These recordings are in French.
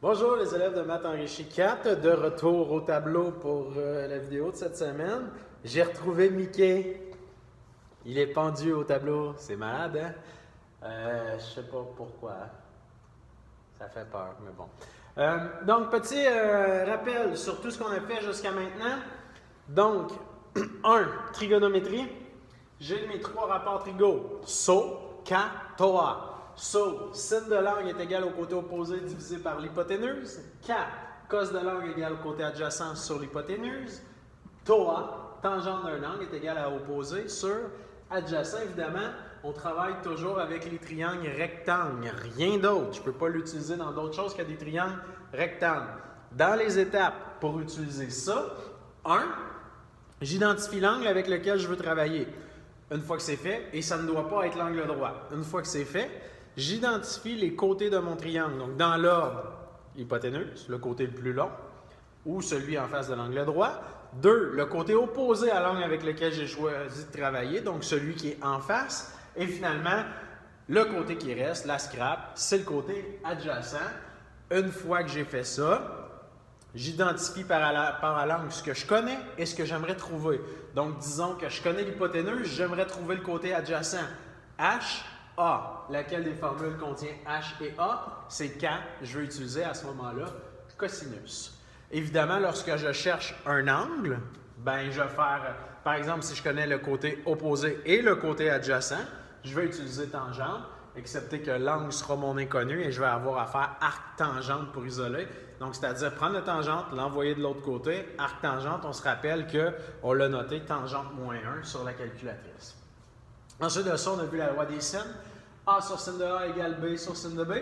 Bonjour les élèves de Maths Enrichi 4, de retour au tableau pour la vidéo de cette semaine. J'ai retrouvé Mickey. Il est pendu au tableau, c'est malade, hein? Je sais pas pourquoi. Ça fait peur, mais bon. Donc, petit rappel sur tout ce qu'on a fait jusqu'à maintenant. Donc, 1. Trigonométrie. J'ai mes 3 rapports trigo. So, ka, toa. So, sin de l'angle est égal au côté opposé divisé par l'hypoténuse. Ka, cos de l'angle est égal au côté adjacent sur l'hypoténuse. Toa, tangente d'un angle est égal à opposé sur adjacent. Évidemment, on travaille toujours avec les triangles rectangles. Rien d'autre. Je ne peux pas l'utiliser dans d'autres choses que des triangles rectangles. Dans les étapes pour utiliser ça, 1. J'identifie l'angle avec lequel je veux travailler. Une fois que c'est fait, et ça ne doit pas être l'angle droit. Une fois que c'est fait, j'identifie les côtés de mon triangle. Donc, dans l'ordre, l'hypoténuse, le côté le plus long, ou celui en face de l'angle droit. 2, le côté opposé à l'angle avec lequel j'ai choisi de travailler, donc celui qui est en face. Et finalement, le côté qui reste, la scrap, c'est le côté adjacent. Une fois que j'ai fait ça, j'identifie par l'angle ce que je connais et ce que j'aimerais trouver. Donc, disons que je connais l'hypoténuse, j'aimerais trouver le côté adjacent. H, A. Laquelle des formules contient H et A? C'est K. Je vais utiliser à ce moment-là cosinus. Évidemment, lorsque je cherche un angle, ben, je vais faire, par exemple, si je connais le côté opposé et le côté adjacent, je vais utiliser tangente, excepté que l'angle sera mon inconnu et je vais avoir à faire arc-tangente pour isoler. Donc, c'est-à-dire prendre la tangente, l'envoyer de l'autre côté. Arc-tangente, on se rappelle qu'on l'a noté tangente moins 1 sur la calculatrice. Ensuite de ça, on a vu la loi des sines. A sur sin de A égale B sur sin de B.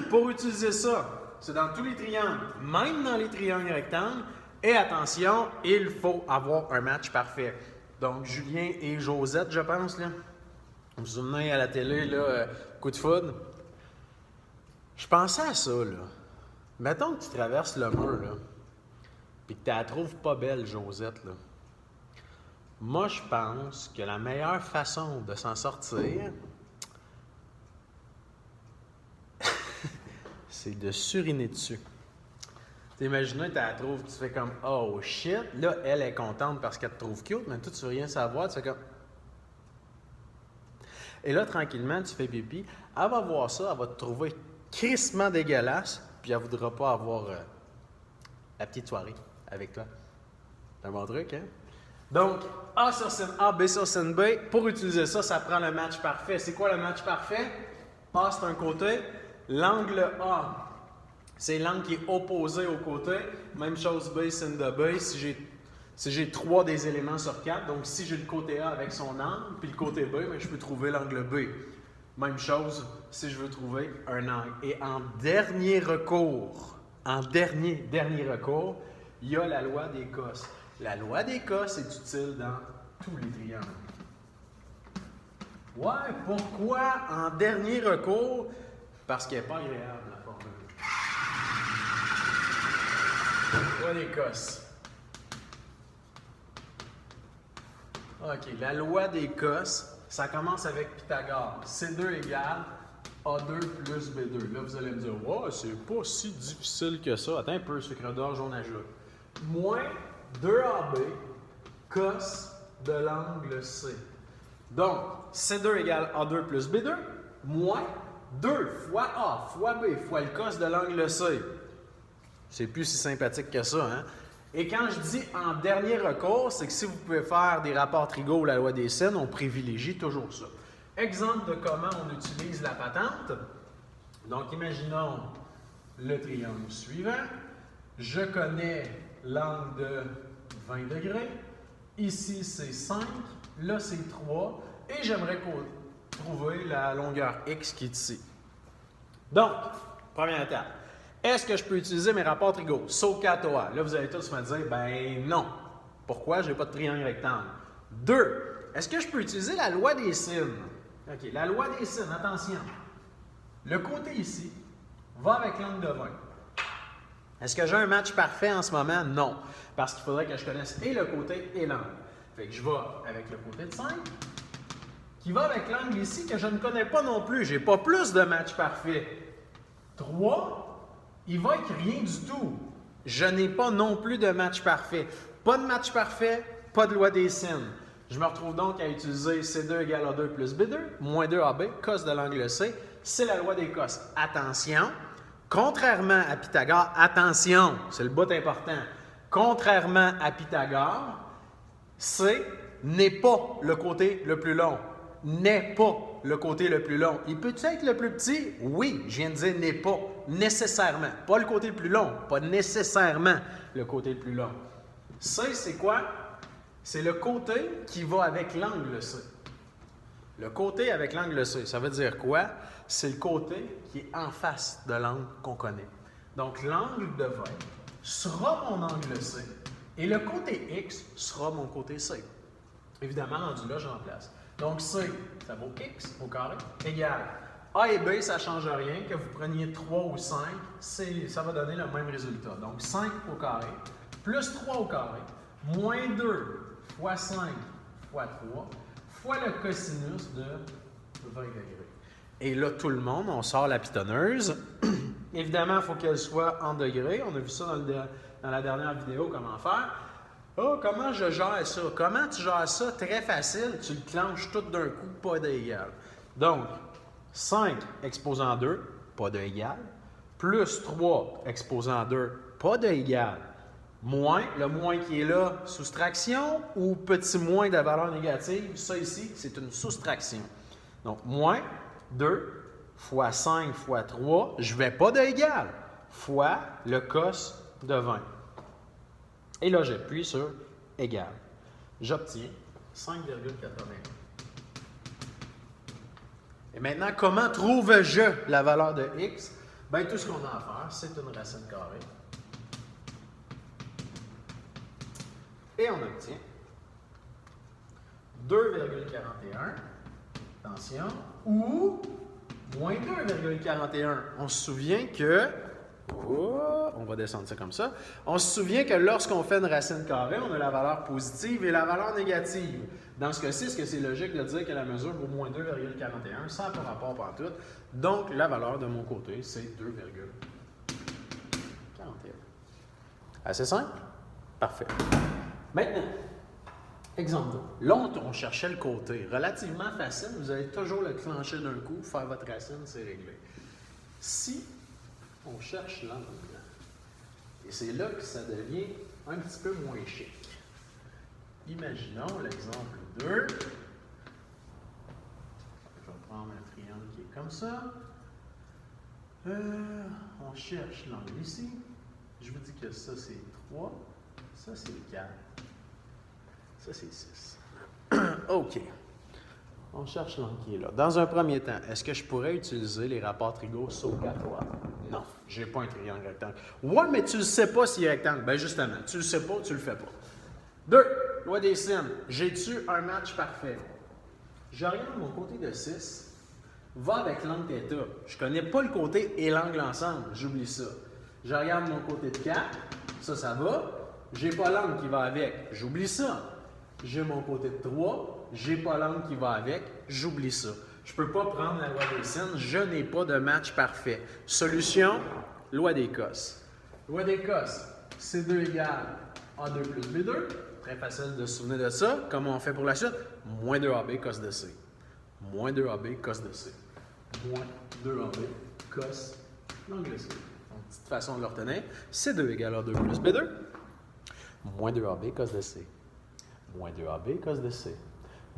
Pour utiliser ça, c'est dans tous les triangles, même dans les triangles rectangles. Et attention, il faut avoir un match parfait. Donc, Julien et Josette, je pense, là. Vous vous souvenez à la télé, là, coup de foudre. Je pensais à ça, là. Mettons que tu traverses le mur, là, puis que tu la trouves pas belle, Josette, là. Moi, je pense que la meilleure façon de s'en sortir, c'est de suriner dessus. T'imagines, tu la trouves, tu fais comme « Oh shit! » Là, elle est contente parce qu'elle te trouve cute, mais toi, tu veux rien savoir, tu fais comme... Et là, tranquillement, tu fais pipi. Elle va voir ça, elle va te trouver crissement dégueulasse, puis elle ne voudra pas avoir la petite soirée avec toi. C'est un bon truc, hein? Donc, A sur sin A, B sur sin B. Pour utiliser ça, ça prend le match parfait. C'est quoi le match parfait? A, c'est un côté. L'angle A, c'est l'angle qui est opposé au côté. Même chose B, sin de B. Si j'ai 3 des éléments sur 4, donc si j'ai le côté A avec son angle, puis le côté B, bien, je peux trouver l'angle B. Même chose si je veux trouver un angle. Et en dernier recours, il y a la loi des cos. La loi des cos est utile dans tous les triangles. Ouais, pourquoi en dernier recours? Parce qu'elle n'est pas agréable, la formule. Loi des cos. OK, la loi des cos, ça commence avec Pythagore. C2 égale A2 plus B2. Là, vous allez me dire, « Ouais, c'est pas si difficile que ça. » Attends un peu, sucre d'orge, on ajoute. Moins 2AB cos de l'angle C. Donc, C2 égale A2 plus B2, moins 2 fois A fois B fois le cos de l'angle C. C'est plus si sympathique que ça, hein? Et quand je dis en dernier recours, c'est que si vous pouvez faire des rapports trigo ou la loi des sines, on privilégie toujours ça. Exemple de comment on utilise la patente. Donc, imaginons le triangle suivant. Je connais l'angle de 20 degrés. Ici, c'est 5. Là, c'est 3. Et j'aimerais trouver la longueur X qui est ici. Donc, première étape. Est-ce que je peux utiliser mes rapports trigo? SOHCAHTOA. Là, vous allez tous me dire, ben non. Pourquoi? Je n'ai pas de triangle rectangle. 2. Est-ce que je peux utiliser la loi des sines? OK, la loi des sines, attention. Le côté ici va avec l'angle de 20. Est-ce que j'ai un match parfait en ce moment? Non. Parce qu'il faudrait que je connaisse et le côté et l'angle. Fait que je vais avec le côté de 5, qui va avec l'angle ici que je ne connais pas non plus. Je n'ai pas plus de match parfait. 3. il va être rien du tout. Je n'ai pas non plus de match parfait. Pas de match parfait, pas de loi des sines. Je me retrouve donc à utiliser C2 égale A2 plus B2, moins 2AB, cos de l'angle C. C'est la loi des cos. Attention, contrairement à Pythagore, attention, c'est le bout important. Contrairement à Pythagore, C n'est pas le côté le plus long. N'est pas le côté le plus long. Il peut être le plus petit? Oui, je viens de dire n'est pas nécessairement. Pas le côté le plus long, pas nécessairement le côté le plus long. C, c'est quoi? C'est le côté qui va avec l'angle C. Le côté avec l'angle C, ça veut dire quoi? C'est le côté qui est en face de l'angle qu'on connaît. Donc, l'angle de 20 sera mon angle C et le côté X sera mon côté C. Évidemment, rendu là, je remplace. Donc, C, ça vaut X au carré, égale A et B, ça ne change rien. Que vous preniez 3 ou 5, ça va donner le même résultat. Donc, 5 au carré, plus 3 au carré, moins 2 fois 5 fois 3, fois le cosinus de 20 degrés. Et là, tout le monde, on sort la pitonneuse. Évidemment, il faut qu'elle soit en degrés. On a vu ça dans la dernière vidéo, comment faire. Oh, comment je gère ça? Comment tu gères ça? Très facile. Tu le clenches tout d'un coup, pas d'égal. Donc, 5 exposant 2, pas de égal. Plus 3 exposant 2, pas de égal. Moins, le moins qui est là, soustraction ou petit moins de valeur négative, ça ici, c'est une soustraction. Donc, moins 2 fois 5 fois 3, je ne vais pas de égal, fois le cos de 20. Et là, j'appuie sur égal. J'obtiens 5,81. Et maintenant, comment trouve-je la valeur de x? Bien, tout ce qu'on a à faire, c'est une racine carrée. Et on obtient 2,41, attention, ou moins 2,41. On se souvient que, on va descendre ça comme ça, on se souvient que lorsqu'on fait une racine carrée, on a la valeur positive et la valeur négative. Dans ce cas-ci, est-ce que c'est logique de dire que la mesure vaut moins 2,41 sans par rapport pantoute? Donc, la valeur de mon côté, c'est 2,41. Assez simple? Parfait. Maintenant, exemple 2. Là, on cherchait le côté. Relativement facile, vous allez toujours le clencher d'un coup, faire votre racine, c'est réglé. Si on cherche l'angle, et c'est là que ça devient un petit peu moins chic. Imaginons l'exemple 2. Je vais prendre un triangle qui est comme ça. On cherche l'angle ici. Je vous dis que ça, c'est 3. Ça, c'est 4. Ça, c'est 6. OK. On cherche l'angle qui est là. Dans un premier temps, est-ce que je pourrais utiliser les rapports trigaux saugatoires? Non, je n'ai pas un triangle rectangle. Ouais, mais tu ne sais pas s'il est rectangle. Bien, justement, tu ne le sais pas, tu ne le fais pas. 2. Loi des sines. J'ai-tu un match parfait? Je regarde mon côté de 6. Va avec l'angle θ. Je ne connais pas le côté et l'angle ensemble. J'oublie ça. Je regarde mon côté de 4. Ça va. J'ai pas l'angle qui va avec. J'oublie ça. J'ai mon côté de 3. J'ai pas l'angle qui va avec. J'oublie ça. Je ne peux pas prendre la loi des sines. Je n'ai pas de match parfait. Solution, loi des cos. Loi des cos, C2 égale A2 plus B2. Très facile de se souvenir de ça. Comment on fait pour la suite? Moins 2AB cos de C. Moins 2AB cos de C. Moins 2AB cos l'angle C. Donc, petite façon de le retenir. C2 égale A2 plus B2. Moins 2AB cos de C. Moins 2AB cos de C.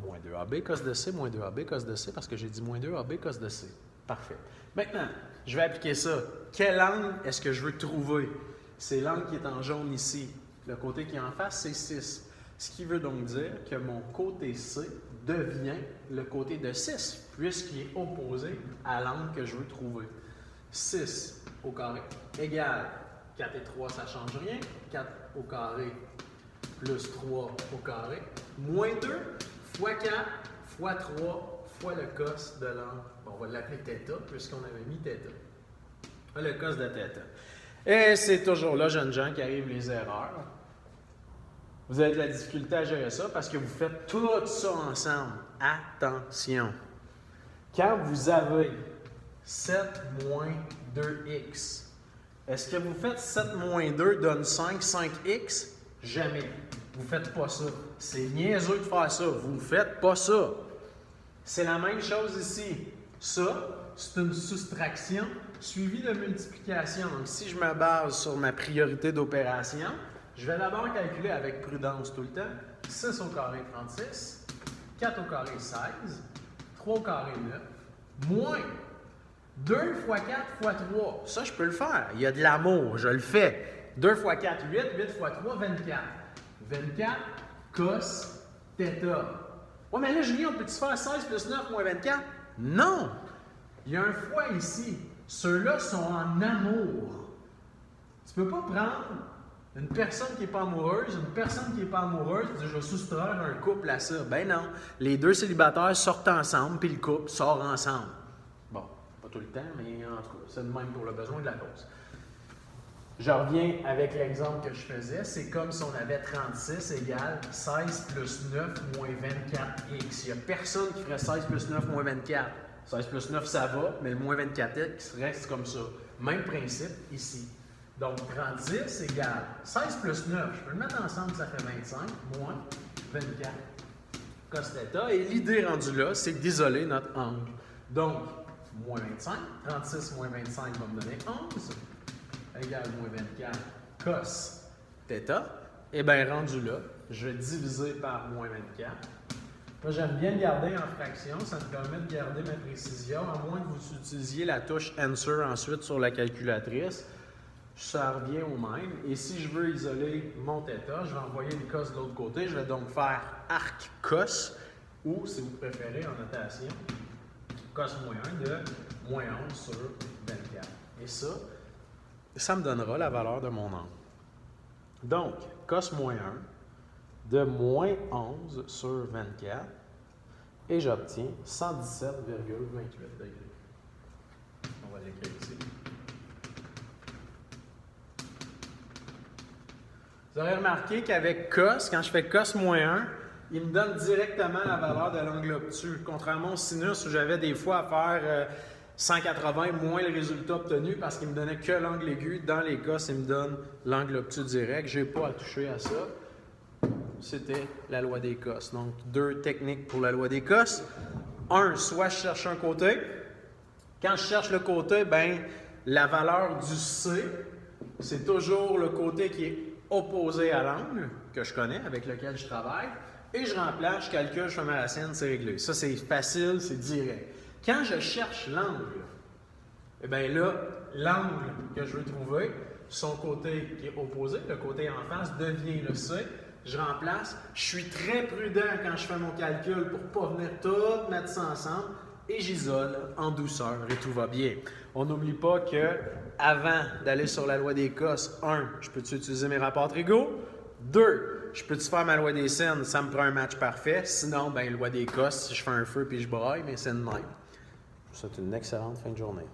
Moins 2AB cos de C, moins 2AB cos de C, parce que j'ai dit moins 2AB cos de C. Parfait. Maintenant, je vais appliquer ça. Quel angle est-ce que je veux trouver? C'est l'angle qui est en jaune ici. Le côté qui est en face, c'est 6. Ce qui veut donc dire que mon côté C devient le côté de 6, puisqu'il est opposé à l'angle que je veux trouver. 6 au carré égale 4 et 3, ça ne change rien. 4 au carré plus 3 au carré, moins 2 fois 4 fois 3 fois le cos de l'angle. Bon, on va l'appeler θ, puisqu'on avait mis θ. Le cos de θ. Et c'est toujours là, jeunes gens, qu'arrivent les erreurs. Vous avez de la difficulté à gérer ça parce que vous faites tout ça ensemble. Attention! Quand vous avez 7 moins 2x Est-ce que vous faites 7 moins 2 donne 5, 5x? Jamais. Vous ne faites pas ça. C'est niaiseux de faire ça. Vous ne faites pas ça. C'est la même chose ici. Ça, c'est une soustraction suivie de multiplication. Donc, si je me base sur ma priorité d'opération, je vais d'abord calculer avec prudence tout le temps. 6 au carré 36, 4 au carré 16, 3 au carré 9, moins 2 fois 4 fois 3. Ça, je peux le faire. Il y a de l'amour, je le fais. 2 fois 4, 8. 8 fois 3, 24. 24 cos θ. Ouais, mais là, Julien, on peut-tu faire 16 plus 9 moins 24? Non! Il y a un fois ici. Ceux-là sont en amour. Tu ne peux pas prendre une personne qui n'est pas amoureuse, une personne qui n'est pas amoureuse, et dire je vais soustraire un couple à ça. Ben non. Les deux célibataires sortent ensemble, puis le couple sort ensemble. Bon, pas tout le temps, mais en tout cas, c'est le même pour le besoin de la cause. Je reviens avec l'exemple que je faisais. C'est comme si on avait 36 égale 16 plus 9 moins 24x. Il n'y a personne qui ferait 16 plus 9 moins 24. 16 plus 9, ça va, mais le moins 24x reste comme ça. Même principe ici. Donc, 36 égale 16 plus 9. Je peux le mettre ensemble, ça fait 25, moins 24 cos θ. Et l'idée rendue là, c'est d'isoler notre angle. Donc, moins 25. 36 moins 25 va me donner 11. Égale moins 24 cos θ. Et bien, rendu là, je vais diviser par moins 24. Moi, j'aime bien le garder en fraction. Ça me permet de garder ma précision, à moins que vous utilisiez la touche Answer ensuite sur la calculatrice. Ça revient au même. Et si je veux isoler mon θ, je vais envoyer le cos de l'autre côté. Je vais donc faire arc cos, ou, si vous préférez en notation, cos moins 1 de moins 11 sur 24. Et ça me donnera la valeur de mon angle. Donc, cos moins 1 de moins 11 sur 24, et j'obtiens 117,28 degrés. On va l'écrire ici. Vous aurez remarqué qu'avec cos, quand je fais cos moins 1, il me donne directement la valeur de l'angle obtus. Contrairement au sinus où j'avais des fois à faire 180 moins le résultat obtenu parce qu'il me donnait que l'angle aigu. Dans les cos, il me donne l'angle obtus direct. Je n'ai pas à toucher à ça. C'était la loi des cos. Donc, deux techniques pour la loi des cos. Un, soit je cherche un côté. Quand je cherche le côté, ben la valeur du C, c'est toujours le côté qui est opposé à l'angle que je connais, avec lequel je travaille. Et je remplace, je calcule, je fais ma racine, c'est réglé. Ça, c'est facile, c'est direct. Quand je cherche l'angle, eh bien là, l'angle que je veux trouver, son côté qui est opposé, le côté en face, devient le C. Je remplace. Je suis très prudent quand je fais mon calcul pour ne pas venir tout mettre ça ensemble. Et j'isole en douceur et tout va bien. On n'oublie pas que avant d'aller sur la loi des cos, 1, je peux utiliser mes rapports trigaux. 2, je peux-tu faire ma loi des sines, ça me prend un match parfait. Sinon, ben loi des cos, si je fais un feu puis je braille, mais c'est de même. Je vous souhaite une excellente fin de journée.